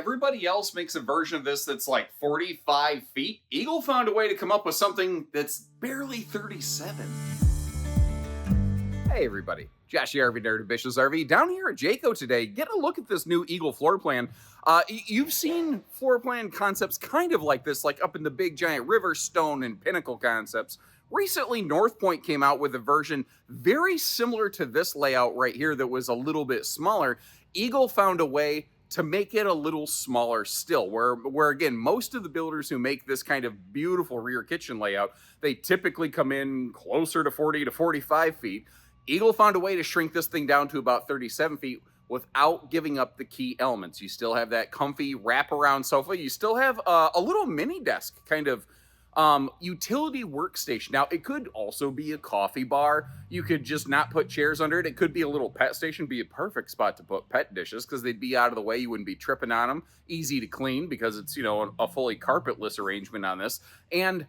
everybody else makes a version of this that's like 45 feet, Eagle found a way to come up with something that's barely 37. Hey everybody, Josh the RV Nerd of Bish's RV down here at Jayco today. Get a look at this new Eagle floor plan. You've seen floor plan concepts kind of like this, like up in the big giant river, stone, and pinnacle concepts. Recently, North Point came out with a version very similar to this layout right here that was a little bit smaller. Eagle found a way to make it a little smaller still, where again, most of the builders who make this kind of beautiful rear kitchen layout, they typically come in closer to 40 to 45 feet. Eagle found a way to shrink this thing down to about 37 feet without giving up the key elements. You still have that comfy wraparound sofa. You still have a little mini desk kind of utility workstation. Now, it could also be a coffee bar. You could just not put chairs under it. It could be a little pet station, be a perfect spot to put pet dishes because they'd be out of the way. You wouldn't be tripping on them. Easy to clean because it's, you know, a fully carpetless arrangement on this. And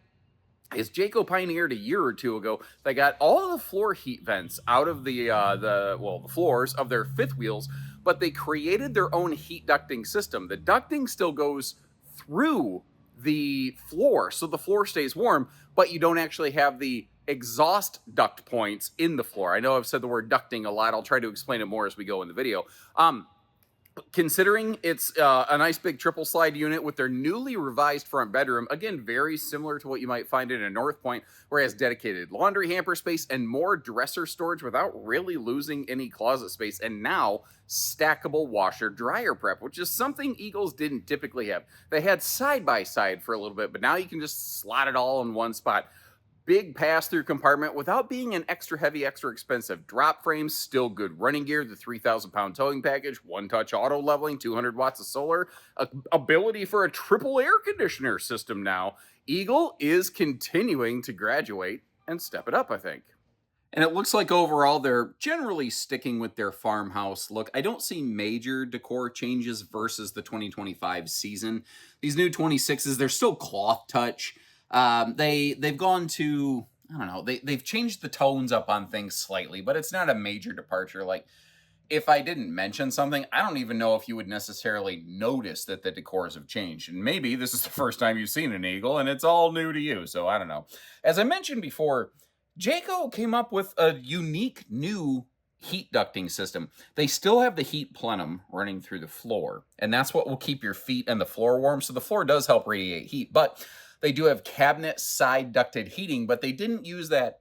as Jayco pioneered a year or two ago, they got all of the floor heat vents out of the floors of their fifth wheels, but they created their own heat ducting system. The ducting still goes through the floor, so the floor stays warm, but you don't actually have the exhaust duct points in the floor. I know I've said the word ducting a lot. I'll try to explain it more as we go in the video. Considering it's a nice big triple slide unit with their newly revised front bedroom, again, very similar to what you might find in a North Point, where it has dedicated laundry hamper space and more dresser storage without really losing any closet space, and now stackable washer dryer prep, which is something Eagles didn't typically have. They had side by side for a little bit, but now you can just slot it all in one spot. Big pass-through compartment without being an extra heavy, extra expensive. Drop frames, still good running gear, the 3,000-pound towing package, one-touch auto leveling, 200 watts of solar, ability for a triple air conditioner system now. Eagle is continuing to graduate and step it up, I think. And it looks like overall they're generally sticking with their farmhouse look. I don't see major decor changes versus the 2025 season. These new 26s, they're still cloth touch. They've gone to, I don't know, they've changed the tones up on things slightly, but it's not a major departure. Like, if I didn't mention something, I don't even know if you would necessarily notice that the decors have changed. And maybe this is the first time you've seen an Eagle and it's all new to you, so I don't know. As I mentioned before, Jayco came up with a unique new heat ducting system. They still have the heat plenum running through the floor, and that's what will keep your feet and the floor warm. So the floor does help radiate heat, but they do have cabinet side ducted heating, but they didn't use that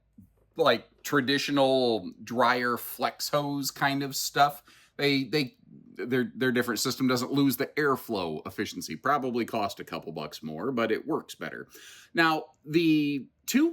like traditional dryer flex hose kind of stuff. Their different system doesn't lose the airflow efficiency. Probably cost a couple bucks more, but it works better. Now, the two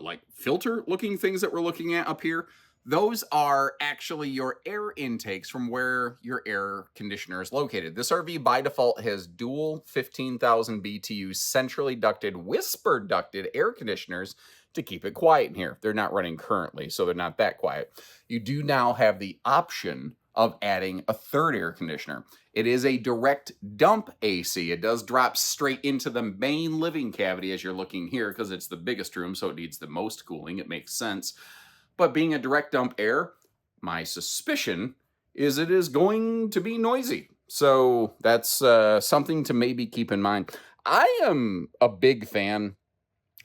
like filter looking things that we're looking at up here, those are actually your air intakes from where your air conditioner is located. This RV by default has dual 15,000 BTU centrally ducted, whisper ducted air conditioners to keep it quiet in here. They're not running currently, so they're not that quiet. You do now have the option of adding a third air conditioner. It is a direct dump AC. It does drop straight into the main living cavity as you're looking here because it's the biggest room, so it needs the most cooling. It makes sense. But being a direct dump air, my suspicion is it is going to be noisy. So that's something to maybe keep in mind. I am a big fan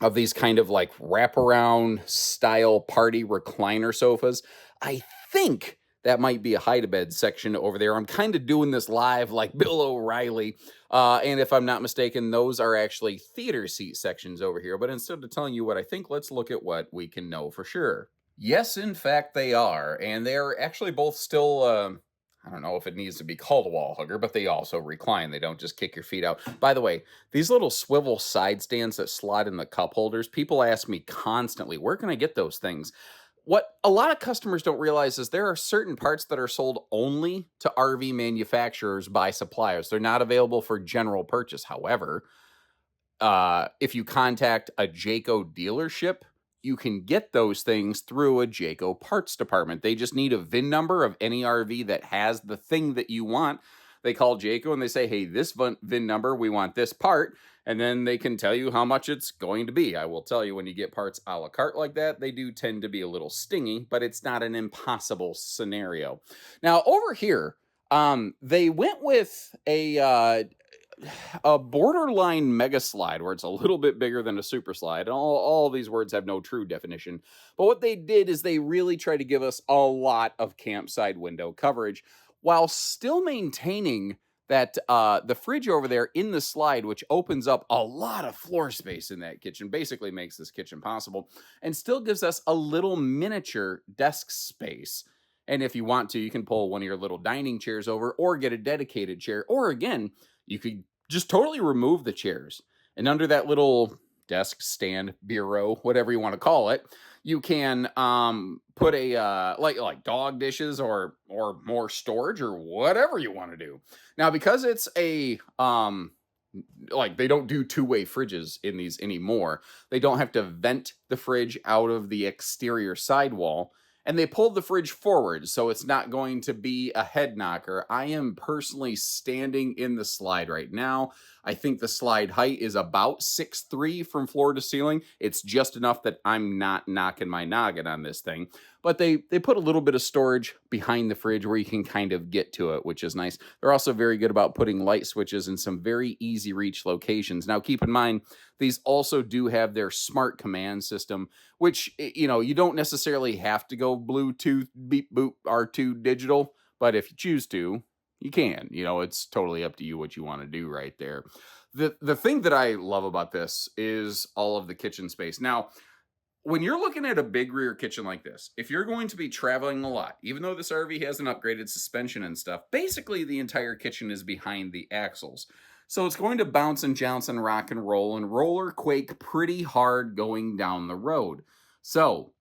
of these kind of like wraparound style party recliner sofas. I think that might be a hide-a-bed section over there. I'm kind of doing this live like Bill O'Reilly. And if I'm not mistaken, those are actually theater seat sections over here. But instead of telling you what I think, let's look at what we can know for sure. Yes, in fact, they are. And they're actually both still, I don't know if it needs to be called a wall hugger, but they also recline. They don't just kick your feet out. By the way, these little swivel side stands that slide in the cup holders, people ask me constantly, where can I get those things? What a lot of customers don't realize is there are certain parts that are sold only to RV manufacturers by suppliers. They're not available for general purchase. However, if you contact a Jayco dealership, you can get those things through a Jayco parts department. They just need a VIN number of any RV that has the thing that you want. They call Jayco and they say, hey, this VIN number, we want this part. And then they can tell you how much it's going to be. I will tell you, when you get parts a la carte like that, they do tend to be a little stingy, but it's not an impossible scenario. Now, over here, They went with a borderline mega slide where it's a little bit bigger than a super slide. All these words have no true definition. But what they did is they really tried to give us a lot of campside window coverage while still maintaining that the fridge over there in the slide, which opens up a lot of floor space in that kitchen, basically makes this kitchen possible, and still gives us a little miniature desk space. And if you want to, you can pull one of your little dining chairs over or get a dedicated chair. Or again, you could just totally remove the chairs. And under that little desk, stand, bureau, whatever you want to call it, you can put a like dog dishes or more storage or whatever you want to do. Now, because it's a like they don't do two-way fridges in these anymore. They don't have to vent the fridge out of the exterior sidewall, and they pulled the fridge forward, so it's not going to be a head knocker. I am personally standing in the slide right now. I think the slide height is about 6'3" from floor to ceiling. It's just enough that I'm not knocking my noggin on this thing. But they put a little bit of storage behind the fridge where you can kind of get to it, which is nice. They're also very good about putting light switches in some very easy reach locations. Now, keep in mind, these also do have their smart command system, which, you don't necessarily have to go Bluetooth, beep, boop, R2 digital, but if you choose to, you can. It's totally up to you what you want to do right there. The thing that I love about this is all of the kitchen space. Now, when you're looking at a big rear kitchen like this, if you're going to be traveling a lot, even though this RV has an upgraded suspension and stuff, basically the entire kitchen is behind the axles. So it's going to bounce and jounce and rock and roller quake pretty hard going down the road. So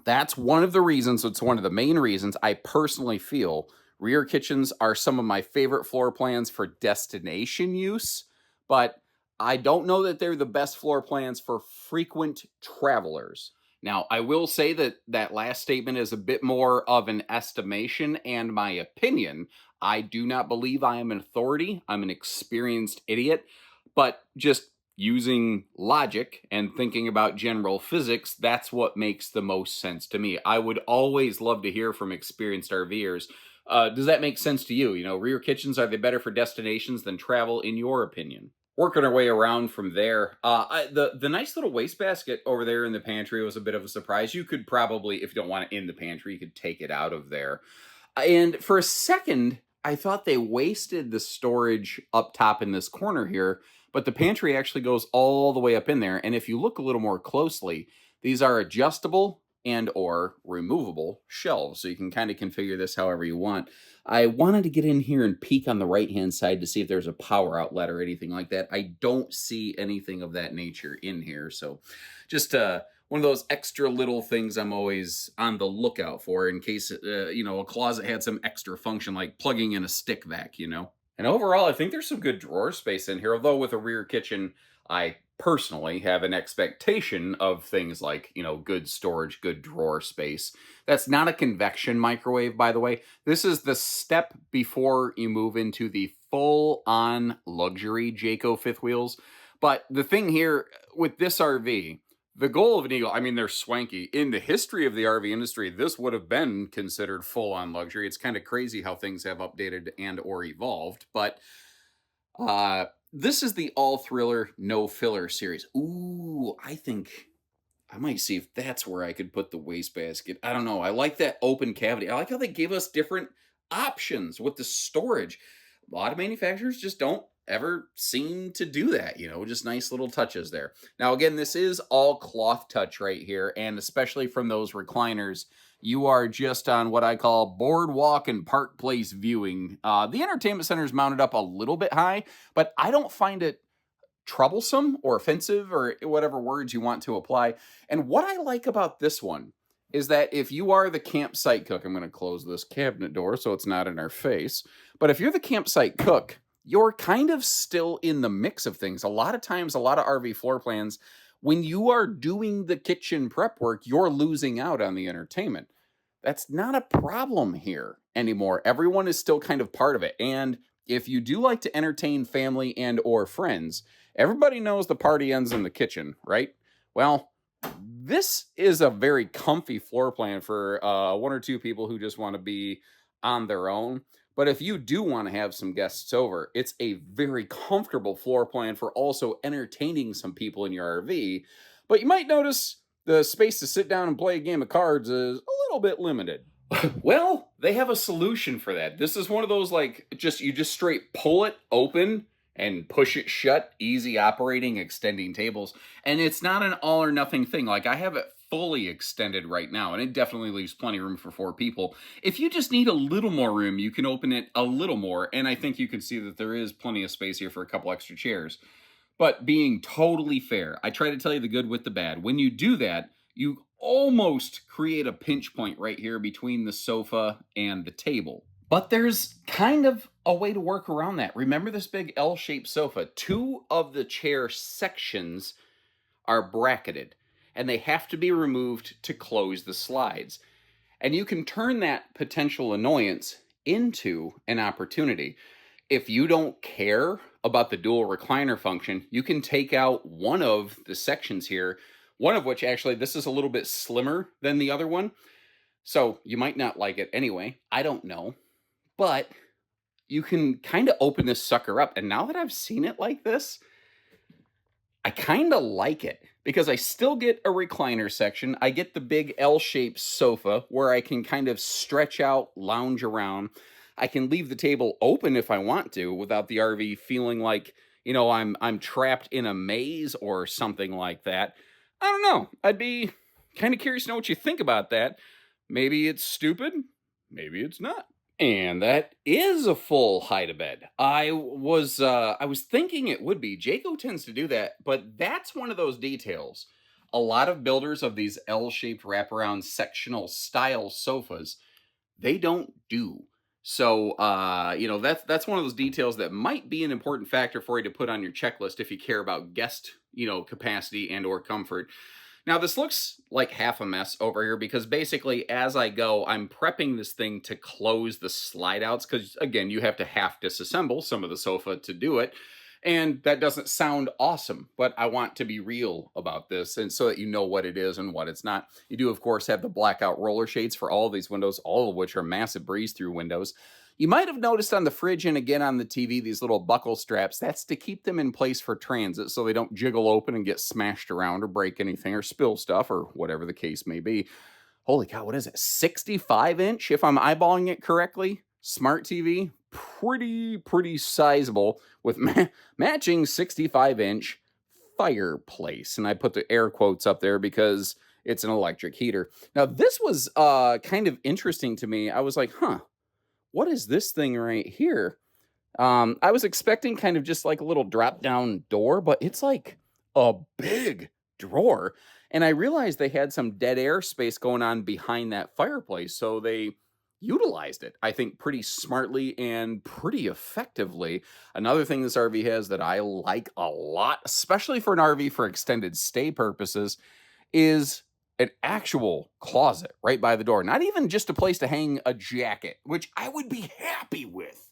that's one of the reasons, it's one of the main reasons I personally feel rear kitchens are some of my favorite floor plans for destination use, but I don't know that they're the best floor plans for frequent travelers. Now, I will say that that last statement is a bit more of an estimation and my opinion. I do not believe I am an authority. I'm an experienced idiot, but just using logic and thinking about general physics, that's what makes the most sense to me. I would always love to hear from experienced RVers. Does that make sense to you? Rear kitchens, are they better for destinations than travel, in your opinion? Working our way around from there, the nice little wastebasket over there in the pantry was a bit of a surprise. You could probably, if you don't want it in the pantry, you could take it out of there. And for a second, I thought they wasted the storage up top in this corner here, but the pantry actually goes all the way up in there. And if you look a little more closely, these are adjustable and or removable shelves. So you can kind of configure this however you want. I wanted to get in here and peek on the right-hand side to see if there's a power outlet or anything like that. I don't see anything of that nature in here. So just one of those extra little things I'm always on the lookout for in case, a closet had some extra function like plugging in a stick vac. And overall, I think there's some good drawer space in here, although with a rear kitchen, I personally have an expectation of things like, good storage, good drawer space. That's not a convection microwave, by the way. This is the step before you move into the full-on luxury Jayco fifth wheels. But the thing here with this RV, the goal of an Eagle, I mean, they're swanky. In the history of the RV industry, this would have been considered full-on luxury. It's kind of crazy how things have updated and or evolved. But this is the all thriller, no filler series. Ooh, I think I might see if that's where I could put the wastebasket. I don't know. I like that open cavity. I like how they gave us different options with the storage. A lot of manufacturers just don't ever seem to do that, just nice little touches there. Now, again, this is all cloth touch right here, and especially from those recliners, you are just on what I call boardwalk and park place viewing. The entertainment center is mounted up a little bit high, but I don't find it troublesome or offensive or whatever words you want to apply. And what I like about this one is that if you are the campsite cook, I'm going to close this cabinet door so it's not in our face, but if you're the campsite cook, you're kind of still in the mix of things. A lot of times, a lot of RV floor plans, when you are doing the kitchen prep work, you're losing out on the entertainment. That's not a problem here anymore. Everyone is still kind of part of it. And if you do like to entertain family and or friends, everybody knows the party ends in the kitchen, right? Well, this is a very comfy floor plan for one or two people who just want to be on their own. But if you do want to have some guests over, it's a very comfortable floor plan for also entertaining some people in your RV. But you might notice the space to sit down and play a game of cards is a little bit limited. Well, they have a solution for that. This is one of those like you just straight pull it open and push it shut, easy operating, extending tables. And it's not an all or nothing thing. Like I have it fully extended right now, and it definitely leaves plenty of room for 4 people. If you just need a little more room, you can open it a little more, and I think you can see that there is plenty of space here for a couple extra chairs. But being totally fair, I try to tell you the good with the bad. When you do that, you almost create a pinch point right here between the sofa and the table. But there's kind of a way to work around that. Remember this big L-shaped sofa? 2 of the chair sections are bracketed, and they have to be removed to close the slides. And you can turn that potential annoyance into an opportunity. If you don't care about the dual recliner function, you can take out one of the sections here, one of which actually, this is a little bit slimmer than the other one. So you might not like it anyway. I don't know. But you can kind of open this sucker up. And now that I've seen it like this, I kind of like it because I still get a recliner section. I get the big L-shaped sofa where I can kind of stretch out, lounge around. I can leave the table open if I want to without the RV feeling like, I'm trapped in a maze or something like that. I don't know. I'd be kind of curious to know what you think about that. Maybe it's stupid. Maybe it's not. And that is a full hide-a-bed. I was thinking it would be. Jayco tends to do that, but that's one of those details. A lot of builders of these L-shaped wraparound sectional style sofas, they don't do. So, that's one of those details that might be an important factor for you to put on your checklist if you care about guest, capacity and or comfort. Now, this looks like half a mess over here because basically as I go, I'm prepping this thing to close the slide outs because, again, you have to half disassemble some of the sofa to do it. And that doesn't sound awesome, but I want to be real about this and so that you know what it is and what it's not. You do, of course, have the blackout roller shades for all of these windows, all of which are massive breeze-through windows. You might have noticed on the fridge and again on the TV, these little buckle straps. That's to keep them in place for transit so they don't jiggle open and get smashed around or break anything or spill stuff or whatever the case may be. Holy cow, what is it? 65-inch, if I'm eyeballing it correctly? Smart TV? Pretty sizable with matching 65-inch fireplace. And I put the air quotes up there because it's an electric heater. Now, this was kind of interesting to me. I was like, what is this thing right here? I was expecting kind of just like a little drop-down door, but it's like a big drawer. And I realized they had some dead air space going on behind that fireplace, so they utilized it, I think, pretty smartly and pretty effectively. Another thing this RV has that I like a lot, especially for an RV for extended stay purposes, is an actual closet right by the door. Not even just a place to hang a jacket, which I would be happy with.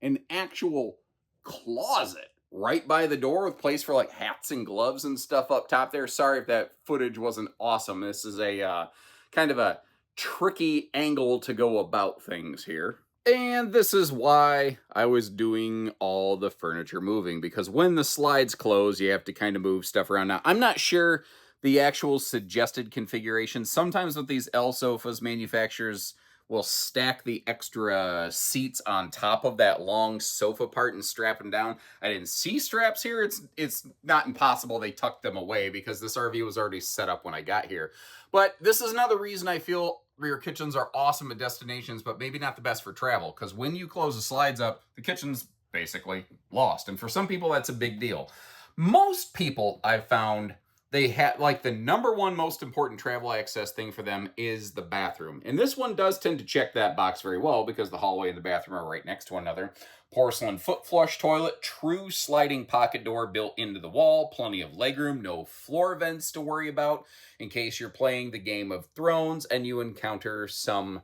An actual closet right by the door with place for like hats and gloves and stuff up top there. Sorry if that footage wasn't awesome. This is a kind of a tricky angle to go about things here. And this is why I was doing all the furniture moving, because when the slides close, you have to kind of move stuff around. Now, I'm not sure the actual suggested configuration. Sometimes with these L sofas, manufacturers will stack the extra seats on top of that long sofa part and strap them down. I didn't see straps here. It's not impossible they tucked them away because this RV was already set up when I got here. But this is another reason I feel rear kitchens are awesome at destinations, but maybe not the best for travel, because when you close the slides up, the kitchen's basically lost. And for some people, that's a big deal. Most people I've found, they have like the number one most important travel access thing for them is the bathroom. And this one does tend to check that box very well because the hallway and the bathroom are right next to one another. Porcelain foot flush toilet, true sliding pocket door built into the wall, plenty of legroom, no floor vents to worry about in case you're playing the Game of Thrones and you encounter some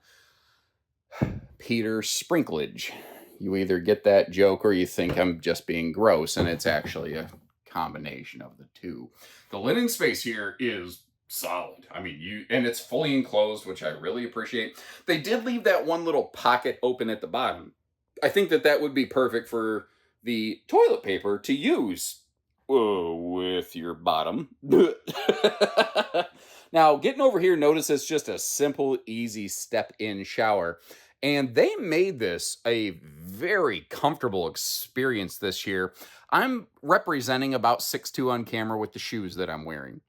Peter sprinklage. You either get that joke or you think I'm just being gross, and it's actually a combination of the two. The linen space here is solid. I mean, and it's fully enclosed, which I really appreciate. They did leave that one little pocket open at the bottom. I think that that would be perfect for the toilet paper to use with your bottom. Now, getting over here, notice it's just a simple, easy step in shower. And they made this a very comfortable experience this year. I'm representing about 6'2" on camera with the shoes that I'm wearing.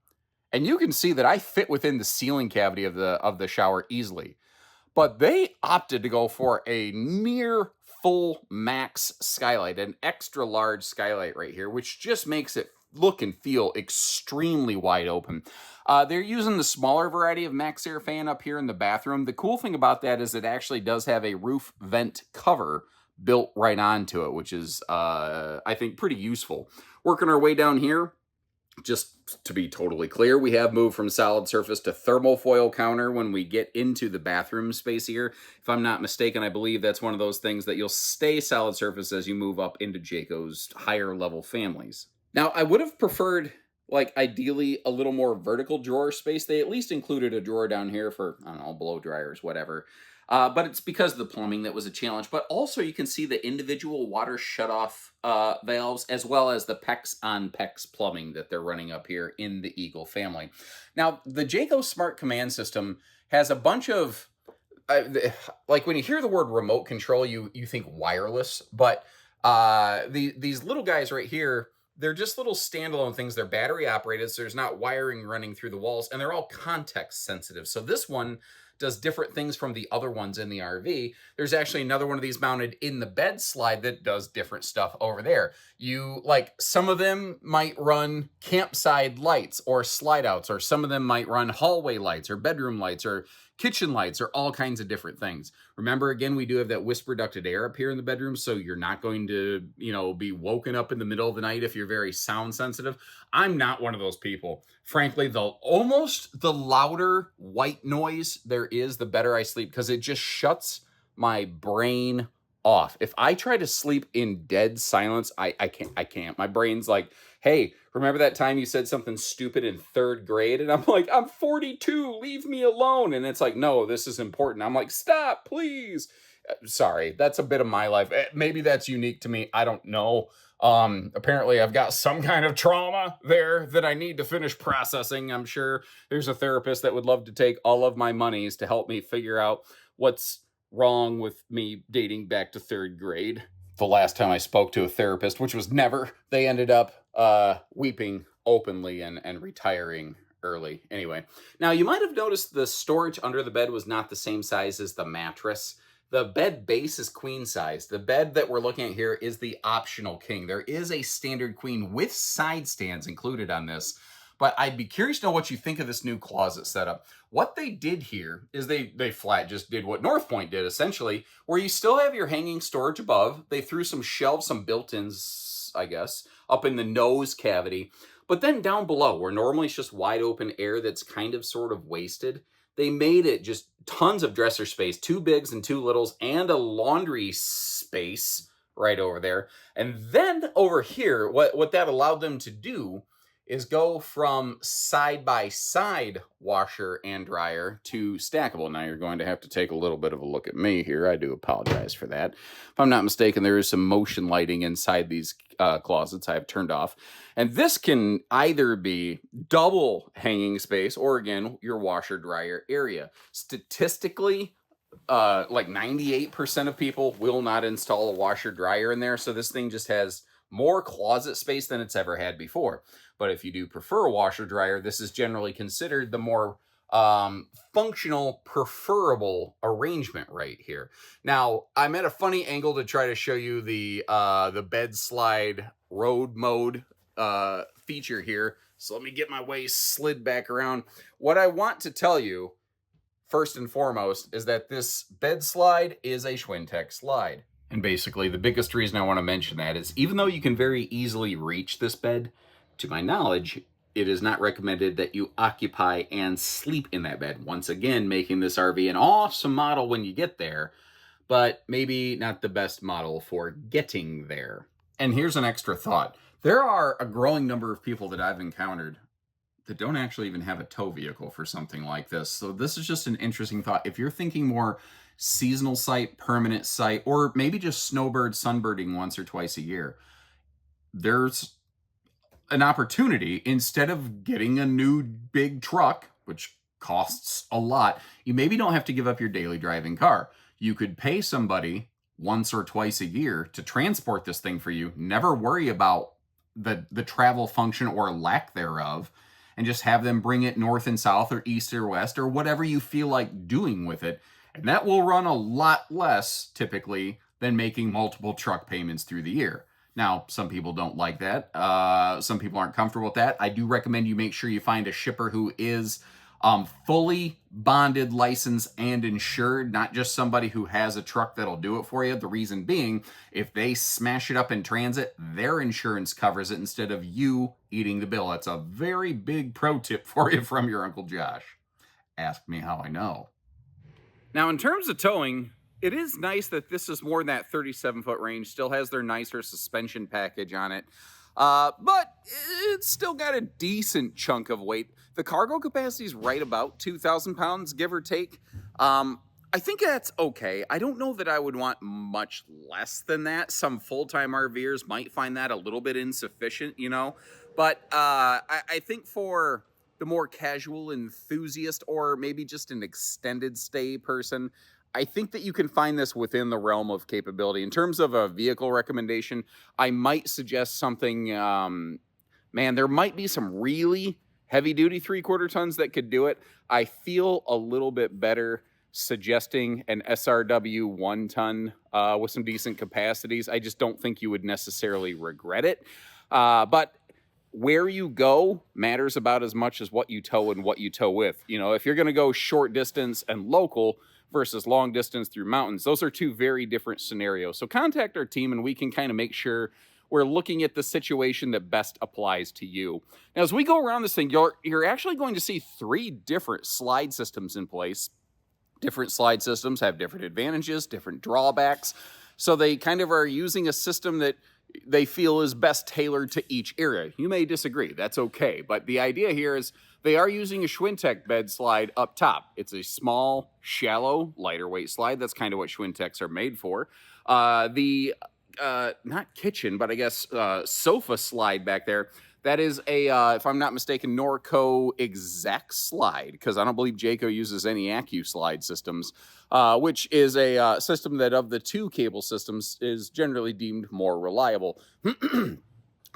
And you can see that I fit within the ceiling cavity of the shower easily. But they opted to go for a near full max skylight, an extra large skylight right here, which just makes it look and feel extremely wide open. They're using the smaller variety of max air fan up here in the bathroom. The cool thing about that is it actually does have a roof vent cover built right onto it, which is, I think, pretty useful. Working our way down here, just to be totally clear, we have moved from solid surface to thermofoil counter when we get into the bathroom space here. If I'm not mistaken, I believe that's one of those things that you'll stay solid surface as you move up into Jayco's higher level families. Now, I would have preferred, like, ideally a little more vertical drawer space. They at least included a drawer down here for, I don't know, blow dryers, whatever. But it's because of the plumbing that was a challenge. But also you can see the individual water shutoff valves, as well as the PEX on PEX plumbing that they're running up here in the Eagle family. Now, the Jayco Smart Command System has a bunch of, like when you hear the word remote control, you think wireless. But these little guys right here, they're just little standalone things. They're battery operated, so there's not wiring running through the walls, and they're all context sensitive. So this one does different things from the other ones in the RV. There's actually another one of these mounted in the bed slide that does different stuff over there. Some of them might run campside lights or slide outs, or some of them might run hallway lights or bedroom lights or kitchen lights or all kinds of different things. Remember, again, we do have that whisper ducted air up here in the bedroom, so you're not going to, be woken up in the middle of the night if you're very sound sensitive. I'm not one of those people. Frankly, the louder white noise there is, the better I sleep, because it just shuts my brain off. If I try to sleep in dead silence, I can't. My brain's like, hey, remember that time you said something stupid in 3rd grade? And I'm like, I'm 42, leave me alone. And it's like, no, this is important. I'm like, stop, please. Sorry, that's a bit of my life. Maybe that's unique to me. I don't know. Apparently I've got some kind of trauma there that I need to finish processing. I'm sure there's a therapist that would love to take all of my monies to help me figure out what's wrong with me dating back to 3rd grade. The last time I spoke to a therapist, which was never, they ended up weeping openly and retiring early. Anyway, now you might have noticed the storage under the bed was not the same size as the mattress. The bed base is queen size. The bed that we're looking at here is the optional king. There is a standard queen with side stands included on this, but I'd be curious to know what you think of this new closet setup. What they did here is they flat just did what North Point did, essentially, where you still have your hanging storage above. They threw some shelves, some built-ins, I guess, up in the nose cavity. But then down below, where normally it's just wide open air that's kind of sort of wasted, they made it just tons of dresser space, 2 bigs and 2 littles, and a laundry space right over there. And then over here, what that allowed them to do is go from side-by-side washer and dryer to stackable. Now you're going to have to take a little bit of a look at me here. I do apologize for that. If I'm not mistaken, there is some motion lighting inside these closets I have turned off. And this can either be double hanging space or, again, your washer-dryer area. Statistically, like 98% of people will not install a washer-dryer in there, so this thing just has more closet space than it's ever had before. But if you do prefer a washer dryer, this is generally considered the more functional, preferable arrangement right here. Now, I'm at a funny angle to try to show you the bed slide road mode feature here. So let me get my waist slid back around. What I want to tell you, first and foremost, is that this bed slide is a Schwintek slide. And basically, the biggest reason I want to mention that is even though you can very easily reach this bed, to my knowledge, it is not recommended that you occupy and sleep in that bed. Once again, making this RV an awesome model when you get there, but maybe not the best model for getting there. And here's an extra thought. There are a growing number of people that I've encountered that don't actually even have a tow vehicle for something like this. So this is just an interesting thought. If you're thinking more seasonal site, permanent site, or maybe just snowbird sunbirding once or twice a year, there's an opportunity. Instead of getting a new big truck, which costs a lot, you maybe don't have to give up your daily driving car. You could pay somebody once or twice a year to transport this thing for you, never worry about the travel function or lack thereof, and just have them bring it north and south or east or west or whatever you feel like doing with it. And that will run a lot less typically than making multiple truck payments through the year. Now, some people don't like that. Some people aren't comfortable with that. I do recommend you make sure you find a shipper who is fully bonded, licensed, and insured, not just somebody who has a truck that'll do it for you. The reason being, if they smash it up in transit, their insurance covers it instead of you eating the bill. That's a very big pro tip for you from your Uncle Josh. Ask me how I know. Now, in terms of towing, it is nice that this is more than that 37-foot range. Still has their nicer suspension package on it. But it's still got a decent chunk of weight. The cargo capacity is right about 2,000 pounds, give or take. I think that's okay. I don't know that I would want much less than that. Some full-time RVers might find that a little bit insufficient, you know. But I think for the more casual enthusiast or maybe just an extended stay person, I think that you can find this within the realm of capability. In terms of a vehicle recommendation, I might suggest something, man, there might be some really heavy-duty 3/4 tons that could do it. I feel a little bit better suggesting an SRW 1-ton with some decent capacities. I just don't think you would necessarily regret it. But where you go matters about as much as what you tow and what you tow with. You know, if you're going to go short distance and local versus long distance through mountains, those are two very different scenarios. So contact our team and we can kind of make sure we're looking at the situation that best applies to you. Now, as we go around this thing, you're actually going to see 3 different slide systems in place. Different slide systems have different advantages, different drawbacks. So they kind of are using a system that they feel is best tailored to each area. You may disagree, that's okay. But the idea here is they are using a Schwintek bed slide up top. It's a small, shallow, lighter weight slide. That's kind of what Schwinteks are made for. Not kitchen, but I guess sofa slide back there. That is a, if I'm not mistaken, Norco Exact slide, because I don't believe Jayco uses any AccuSlide systems, which is a system that of the 2 cable systems is generally deemed more reliable.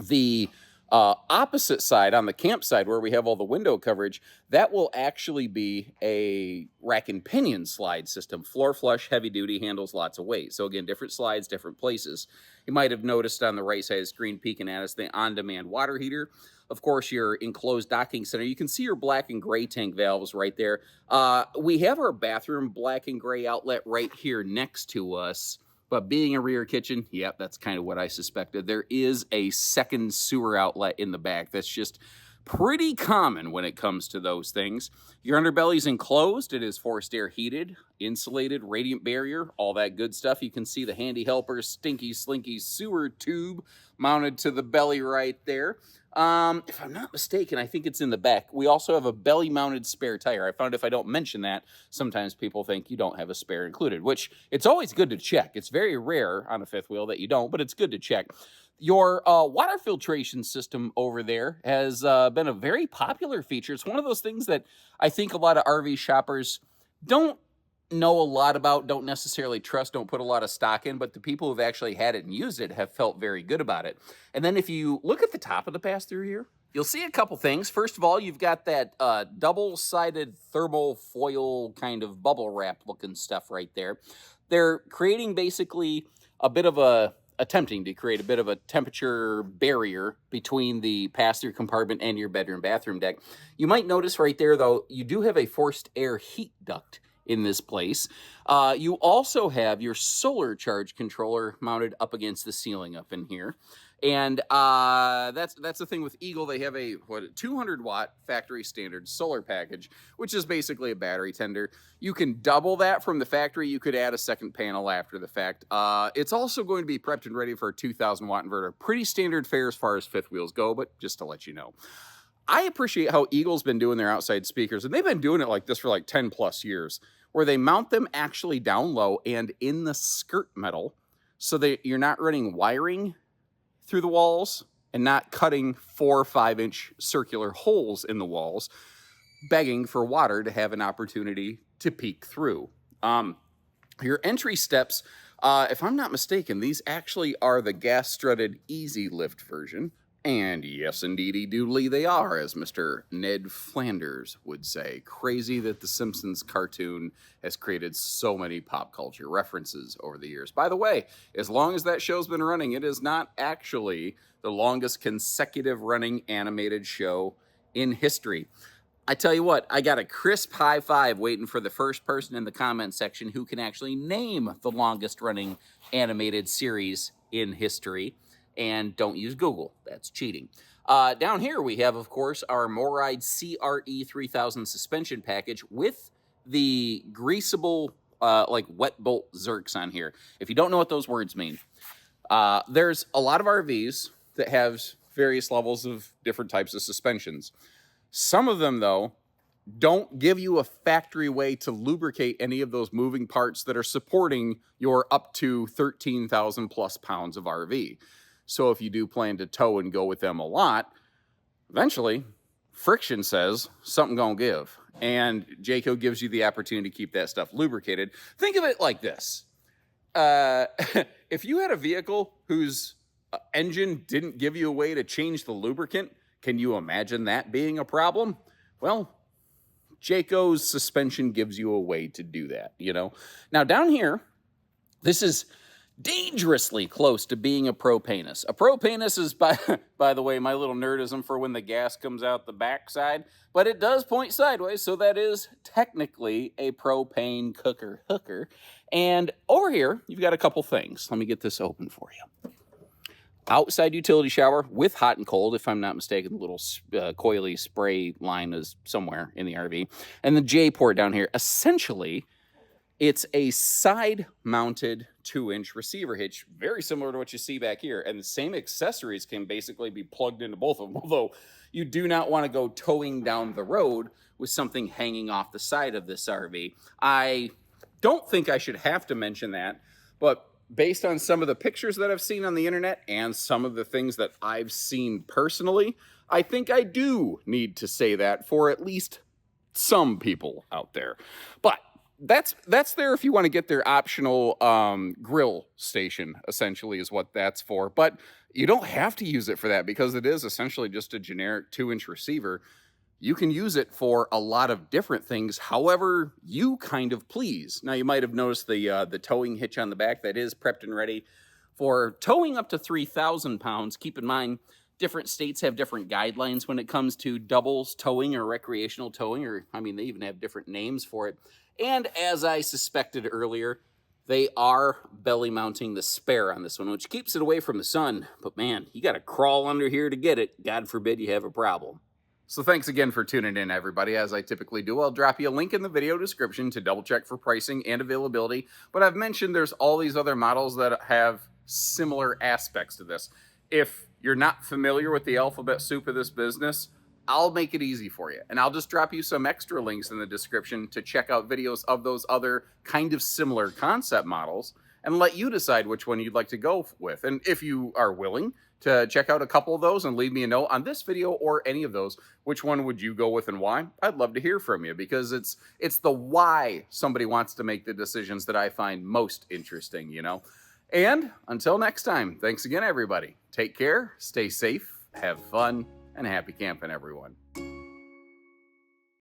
The opposite side, on the campsite where we have all the window coverage, that will actually be a rack and pinion slide system. Floor flush, heavy duty, handles lots of weight. So again, different slides, different places. You might have noticed on the right side of the screen peeking at us the on-demand water heater. Of course, your enclosed docking center. You can see your black and gray tank valves right there. We have our bathroom black and gray outlet right here next to us. But being a rear kitchen, yep, that's kind of what I suspected. There is a second sewer outlet in the back. That's just pretty common when it comes to those things. Your underbelly's enclosed. It is forced air heated, insulated, radiant barrier, all that good stuff. You can see the handy helper, stinky, slinky sewer tube mounted to the belly right there. If I'm not mistaken, I think it's in the back. We also have a belly-mounted spare tire. I found if I don't mention that, sometimes people think you don't have a spare included, which it's always good to check. It's very rare on a fifth wheel that you don't, but it's good to check. Your water filtration system over there has been a very popular feature. It's one of those things that I think a lot of RV shoppers don't know a lot about, don't necessarily trust, don't put a lot of stock in, but the people who've actually had it and used it have felt very good about it. And then if you look at the top of the pass-through here, you'll see a couple things. First of all, you've got that double-sided thermal foil kind of bubble wrap looking stuff right there. They're creating basically a bit of a, attempting to create a bit of a temperature barrier between the pass-through compartment and your bedroom bathroom deck. You might notice right there, though, you do have a forced air heat duct in this place. You also have your solar charge controller mounted up against the ceiling up in here. And that's the thing with Eagle. They have a 200-watt factory standard solar package, which is basically a battery tender. You can double that from the factory. You could add a second panel after the fact. It's also going to be prepped and ready for a 2,000-watt inverter. Pretty standard fare as far as fifth wheels go, but just to let you know. I appreciate how Eagle's been doing their outside speakers, and they've been doing it like this for like 10 plus years, where they mount them actually down low and in the skirt metal so that you're not running wiring through the walls and not cutting 4 or 5 inch circular holes in the walls, begging for water to have an opportunity to peek through. Your entry steps, if I'm not mistaken, these actually are the gas strutted easy lift version. And yes, indeedy doodly they are, as Mr. Ned Flanders would say. Crazy that the Simpsons cartoon has created so many pop culture references over the years. By the way, as long as that show's been running, it is not actually the longest consecutive running animated show in history. I tell you what, I got a crisp high five waiting for the first person in the comment section who can actually name the longest running animated series in history. And don't use Google. That's cheating. Down here we have, of course, our Moride CRE 3000 suspension package with the greasable, like wet bolt zerks on here. If you don't know what those words mean, there's a lot of RVs that have various levels of different types of suspensions. Some of them, though, don't give you a factory way to lubricate any of those moving parts that are supporting your up to 13,000 plus pounds of RV. So if you do plan to tow and go with them a lot, eventually friction says something gonna give. And Jayco gives you the opportunity to keep that stuff lubricated. Think of it like this. If you had a vehicle whose engine didn't give you a way to change the lubricant, can you imagine that being a problem? Well, Jayco's suspension gives you a way to do that, you know? Now down here, this is dangerously close to being a propanus. A propanus is, by the way, my little nerdism for when the gas comes out the backside, but it does point sideways, so that is technically a propane cooker hooker. And over here, you've got a couple things. Let me get this open for you. Outside utility shower with hot and cold, if I'm not mistaken, the little coily spray line is somewhere in the RV. And the J port down here, essentially, it's a side-mounted 2-inch receiver hitch, very similar to what you see back here. And the same accessories can basically be plugged into both of them, although you do not want to go towing down the road with something hanging off the side of this RV. I don't think I should have to mention that, but based on some of the pictures that I've seen on the internet and some of the things that I've seen personally, I think I do need to say that for at least some people out there. But that's there if you want to get their optional grill station, essentially, is what that's for. But you don't have to use it for that because it is essentially just a generic 2-inch receiver. You can use it for a lot of different things, however you kind of please. Now, you might have noticed the towing hitch on the back that is prepped and ready for towing up to 3,000 pounds. Keep in mind, different states have different guidelines when it comes to doubles towing or recreational towing, or, I mean, they even have different names for it. And as I suspected earlier, they are belly mounting the spare on this one, which keeps it away from the sun. But man, you got to crawl under here to get it. God forbid you have a problem. So thanks again for tuning in, everybody. As I typically do, I'll drop you a link in the video description to double check for pricing and availability. But I've mentioned there's all these other models that have similar aspects to this. If you're not familiar with the alphabet soup of this business, I'll make it easy for you. And I'll just drop you some extra links in the description to check out videos of those other kind of similar concept models and let you decide which one you'd like to go with. And if you are willing to check out a couple of those and leave me a note on this video or any of those, which one would you go with and why? I'd love to hear from you, because it's the why somebody wants to make the decisions that I find most interesting, you know? And until next time, thanks again, everybody. Take care, stay safe, have fun, and happy camping, everyone.